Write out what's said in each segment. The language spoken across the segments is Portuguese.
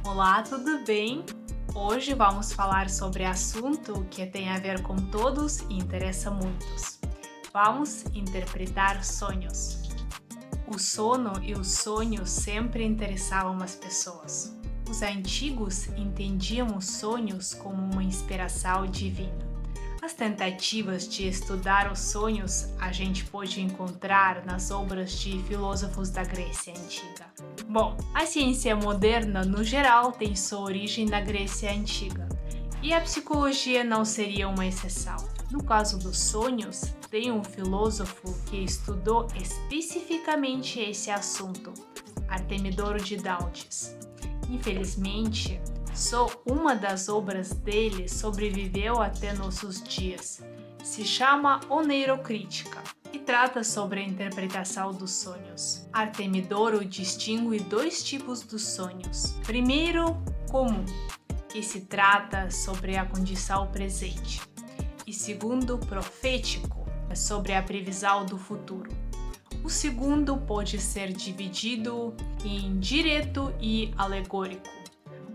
Olá, tudo bem? Hoje vamos falar sobre assunto que tem a ver com todos e interessa muitos. Vamos interpretar sonhos. O sono e os sonhos sempre interessavam as pessoas. Os antigos entendiam os sonhos como uma inspiração divina. As tentativas de estudar os sonhos a gente pode encontrar nas obras de filósofos da Grécia Antiga. Bom, a ciência moderna, no geral, tem sua origem na Grécia Antiga, e a psicologia não seria uma exceção. No caso dos sonhos, tem um filósofo que estudou especificamente esse assunto, Artemidoro de Daudes. Infelizmente, só uma das obras dele sobreviveu até nossos dias. Se chama Oneirocrítica e trata sobre a interpretação dos sonhos. Artemidoro distingue dois tipos dos sonhos. Primeiro, comum, que se trata sobre a condição presente. E segundo, profético, sobre a previsão do futuro. O segundo pode ser dividido em direto e alegórico.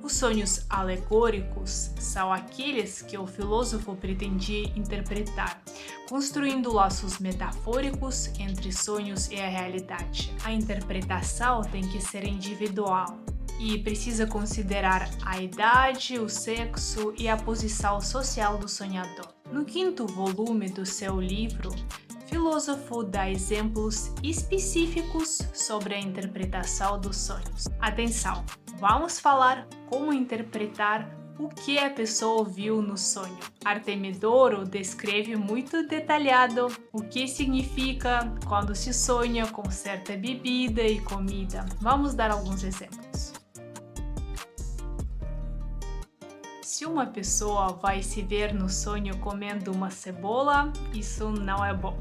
Os sonhos alegóricos são aqueles que o filósofo pretendia interpretar, construindo laços metafóricos entre sonhos e a realidade. A interpretação tem que ser individual e precisa considerar a idade, o sexo e a posição social do sonhador. No quinto volume do seu livro, o filósofo dá exemplos específicos sobre a interpretação dos sonhos. Atenção! Vamos falar como interpretar o que a pessoa viu no sonho. Artemidoro descreve muito detalhado o que significa quando se sonha com certa bebida e comida. Vamos dar alguns exemplos. Se uma pessoa vai se ver no sonho comendo uma cebola, isso não é bom,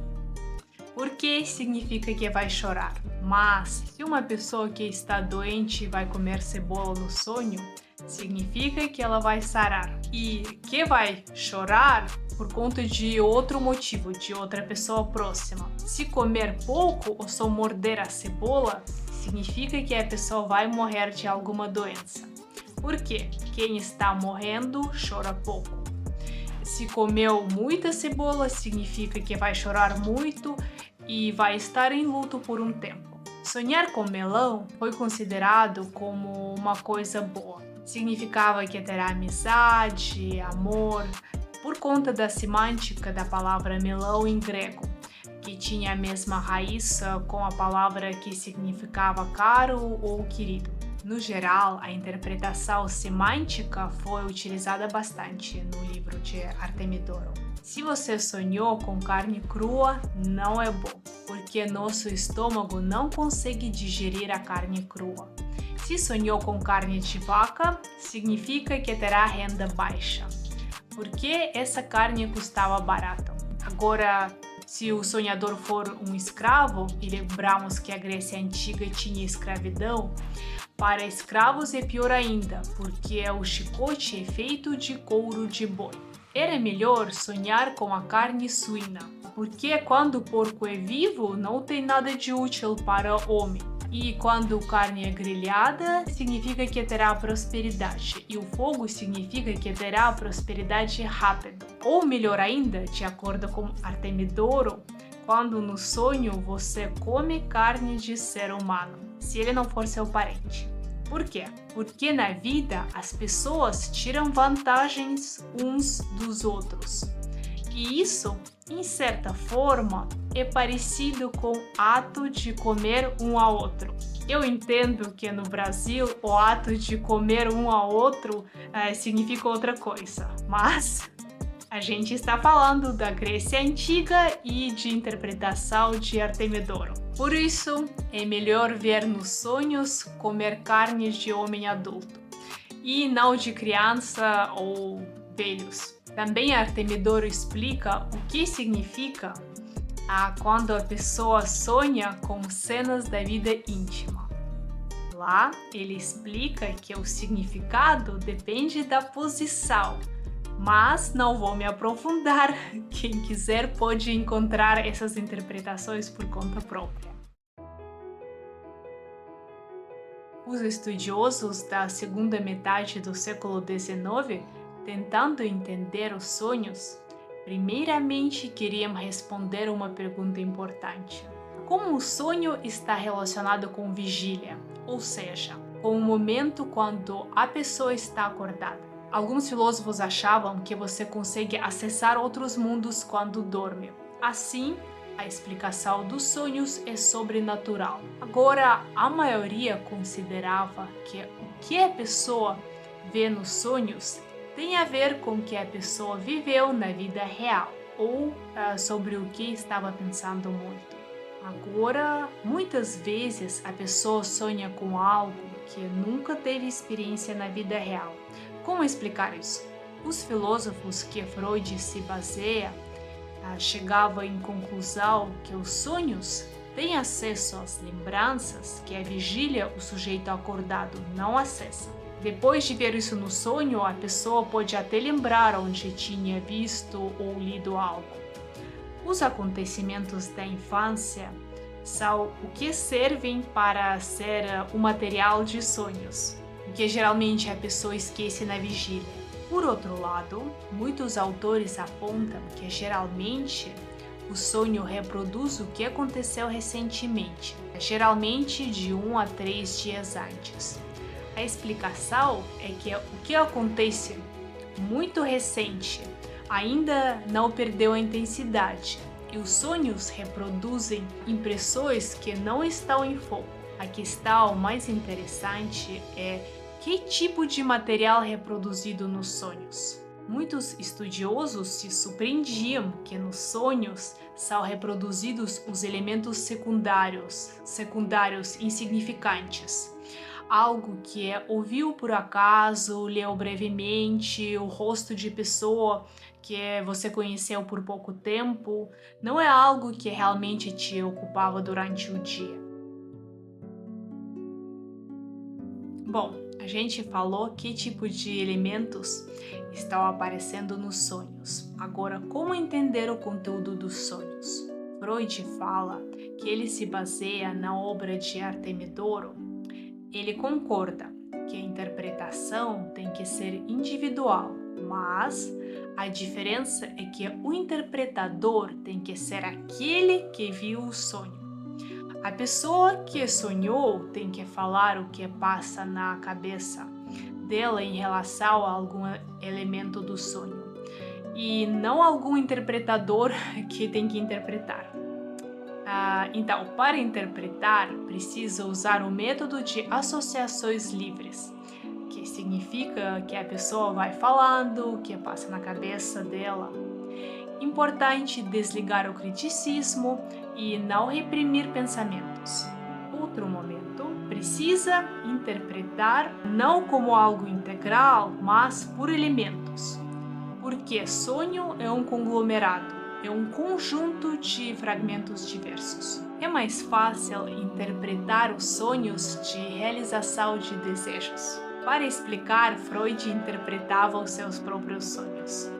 porque significa que vai chorar. Mas se uma pessoa que está doente vai comer cebola no sonho, significa que ela vai sarar. E que vai chorar por conta de outro motivo, de outra pessoa próxima. Se comer pouco ou só morder a cebola, significa que a pessoa vai morrer de alguma doença. Por quê? Quem está morrendo chora pouco. Se comeu muita cebola, significa que vai chorar muito e vai estar em luto por um tempo. Sonhar com melão foi considerado como uma coisa boa. Significava que terá amizade, amor, por conta da semântica da palavra melão em grego, que tinha a mesma raiz com a palavra que significava caro ou querido. No geral, a interpretação semântica foi utilizada bastante no livro de Artemidoro. Se você sonhou com carne crua, não é bom, porque nosso estômago não consegue digerir a carne crua. Se sonhou com carne de vaca, significa que terá renda baixa, porque essa carne custava barato. Agora, se o sonhador for um escravo, e lembramos que a Grécia Antiga tinha escravidão, para escravos é pior ainda, porque o chicote é feito de couro de boi. Era melhor sonhar com a carne suína, porque quando o porco é vivo, não tem nada de útil para o homem. E quando a carne é grelhada, significa que terá prosperidade, e o fogo significa que terá prosperidade rápida. Ou melhor ainda, de acordo com Artemidoro, quando no sonho você come carne de ser humano, se ele não for seu parente. Por quê? Porque na vida as pessoas tiram vantagens uns dos outros. E isso, em certa forma, é parecido com o ato de comer um ao outro. Eu entendo que no Brasil o ato de comer um ao outro significa outra coisa, mas a gente está falando da Grécia Antiga e de interpretação de Artemidoro. Por isso, é melhor ver nos sonhos comer carnes de homem adulto, e não de criança ou velhos. Também Artemidoro explica o que significa quando a pessoa sonha com cenas da vida íntima. Lá, ele explica que o significado depende da posição, Mas não vou me aprofundar. Quem quiser pode encontrar essas interpretações por conta própria. Os estudiosos da segunda metade do século XIX, tentando entender os sonhos, primeiramente queriam responder uma pergunta importante: como o sonho está relacionado com vigília, ou seja, com o momento quando a pessoa está acordada? Alguns filósofos achavam que você consegue acessar outros mundos quando dorme. Assim, a explicação dos sonhos é sobrenatural. Agora, a maioria considerava que o que a pessoa vê nos sonhos tem a ver com o que a pessoa viveu na vida real ou sobre o que estava pensando muito. Agora, muitas vezes a pessoa sonha com algo que nunca teve experiência na vida real. Como explicar isso? Os filósofos que Freud se baseia chegava em conclusão que os sonhos têm acesso às lembranças que a vigília, o sujeito acordado, não acessa. Depois de ver isso no sonho, a pessoa pode até lembrar onde tinha visto ou lido algo. Os acontecimentos da infância são o que servem para ser o material de sonhos, o que geralmente a pessoa esquece na vigília. Por outro lado, muitos autores apontam que geralmente o sonho reproduz o que aconteceu recentemente, geralmente de 1 a 3 dias antes. A explicação é que o que acontece muito recente ainda não perdeu a intensidade, e os sonhos reproduzem impressões que não estão em foco. A questão mais interessante é que tipo de material é reproduzido nos sonhos. Muitos estudiosos se surpreendiam que nos sonhos são reproduzidos os elementos secundários insignificantes. Algo que ouviu por acaso, leu brevemente, o rosto de pessoa que você conheceu por pouco tempo, não é algo que realmente te ocupava durante o dia. Bom, a gente falou que tipo de elementos estão aparecendo nos sonhos. Agora, como entender o conteúdo dos sonhos? Freud fala que ele se baseia na obra de Artemidoro. Ele concorda que a interpretação tem que ser individual, mas a diferença é que o interpretador tem que ser aquele que viu o sonho. A pessoa que sonhou tem que falar o que passa na cabeça dela em relação a algum elemento do sonho, e não algum interpretador que tem que interpretar. Então, para interpretar, precisa usar o método de associações livres, que significa que a pessoa vai falando o que passa na cabeça dela. Importante desligar o criticismo e não reprimir pensamentos. Outro momento, precisa interpretar não como algo integral, mas por elementos, porque sonho é um conglomerado, é um conjunto de fragmentos diversos. É mais fácil interpretar os sonhos de realização de desejos. Para explicar, Freud interpretava os seus próprios sonhos.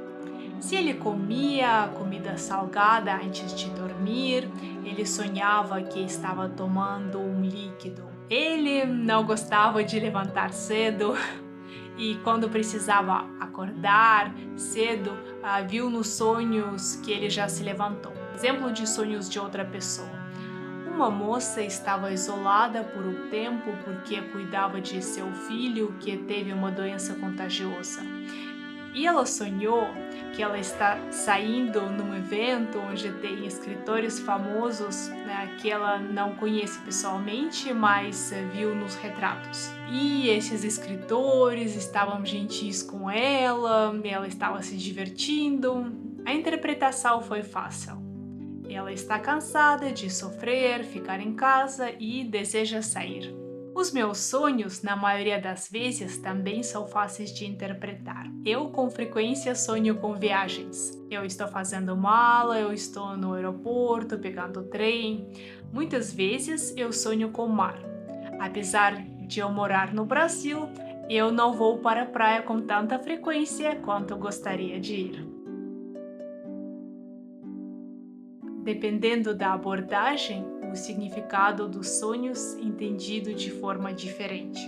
Se ele comia comida salgada antes de dormir, ele sonhava que estava tomando um líquido. Ele não gostava de levantar cedo e quando precisava acordar cedo, viu nos sonhos que ele já se levantou. Exemplo de sonhos de outra pessoa. Uma moça estava isolada por um tempo porque cuidava de seu filho que teve uma doença contagiosa. E ela sonhou que ela está saindo num evento onde tem escritores famosos, que ela não conhece pessoalmente, mas viu nos retratos. E esses escritores estavam gentis com ela estava se divertindo. A interpretação foi fácil. Ela está cansada de sofrer, ficar em casa e deseja sair. Os meus sonhos, na maioria das vezes, também são fáceis de interpretar. Eu, com frequência, sonho com viagens. Eu estou fazendo mala, eu estou no aeroporto, pegando trem. Muitas vezes, eu sonho com mar. Apesar de eu morar no Brasil, Eu não vou para a praia com tanta frequência quanto gostaria de ir. Dependendo da abordagem, o significado dos sonhos entendido de forma diferente.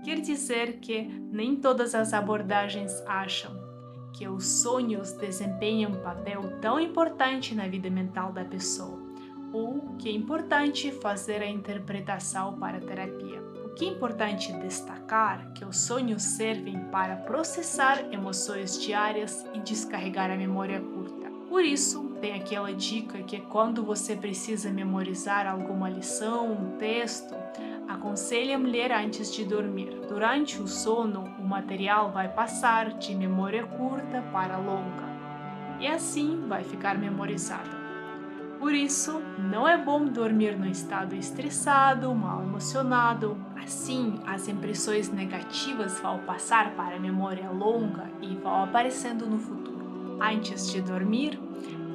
Quer dizer que nem todas as abordagens acham que os sonhos desempenham um papel tão importante na vida mental da pessoa, ou que é importante fazer a interpretação para a terapia. O que é importante destacar é que os sonhos servem para processar emoções diárias e descarregar a memória curta. Por isso, tem aquela dica que quando você precisa memorizar alguma lição, um texto, aconselha ler antes de dormir. Durante o sono, o material vai passar de memória curta para longa e assim vai ficar memorizado. Por isso, não é bom dormir no estado estressado, mal emocionado. Assim, as impressões negativas vão passar para a memória longa e vão aparecendo no futuro. Antes de dormir,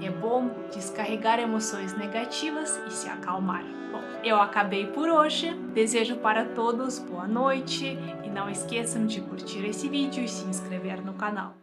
é bom descarregar emoções negativas e se acalmar. Bom, eu acabei por hoje. Desejo para todos boa noite e não esqueçam de curtir esse vídeo e se inscrever no canal.